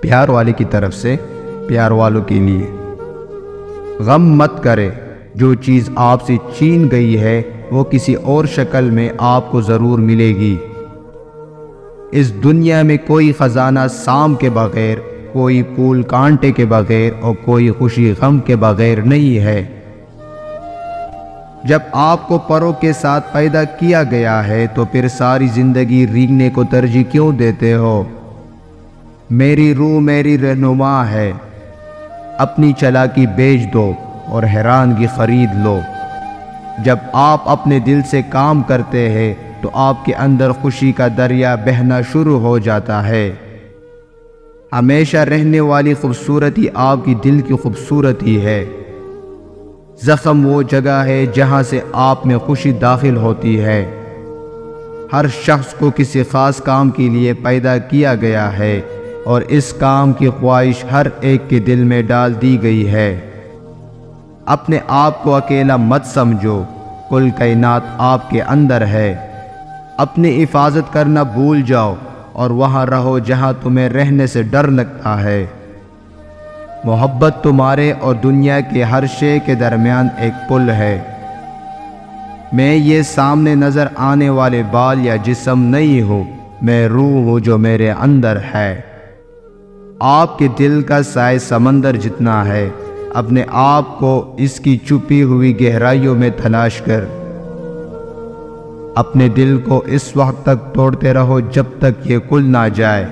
प्यार वाले की तरफ से प्यार वालों के लिए। गम मत करे, जो चीज़ आपसे छीन गई है वो किसी और शक्ल में आपको ज़रूर मिलेगी। इस दुनिया में कोई ख़जाना साम के बग़ैर, कोई फूल कांटे के बग़ैर और कोई खुशी गम के बग़ैर नहीं है। जब आपको परों के साथ पैदा किया गया है तो फिर सारी ज़िंदगी रींगने को तरजीह क्यों देते हो? मेरी रूह मेरी रहनुमा है, अपनी चालाकी बेच दो और हैरानगी खरीद लो। जब आप अपने दिल से काम करते हैं तो आपके अंदर खुशी का दरिया बहना शुरू हो जाता है। हमेशा रहने वाली खूबसूरती आपकी दिल की खूबसूरती है। ज़ख्म वो जगह है जहाँ से आप में खुशी दाखिल होती है। हर शख्स को किसी ख़ास काम के लिए पैदा किया गया है और इस काम की ख्वाहिश हर एक के दिल में डाल दी गई है। अपने आप को अकेला मत समझो, कुल कायनात आपके अंदर है। अपनी हिफाजत करना भूल जाओ और वहाँ रहो जहाँ तुम्हें रहने से डर लगता है। मोहब्बत तुम्हारे और दुनिया के हर शे के दरमियान एक पुल है। मैं ये सामने नज़र आने वाले बाल या जिस्म नहीं हूँ, मैं रूह हूँ जो मेरे अंदर है। आपके दिल का साए समंदर जितना है, अपने आप को इसकी छुपी हुई गहराइयों में तलाश कर। अपने दिल को इस वक्त तक तोड़ते रहो जब तक ये खुल ना जाए।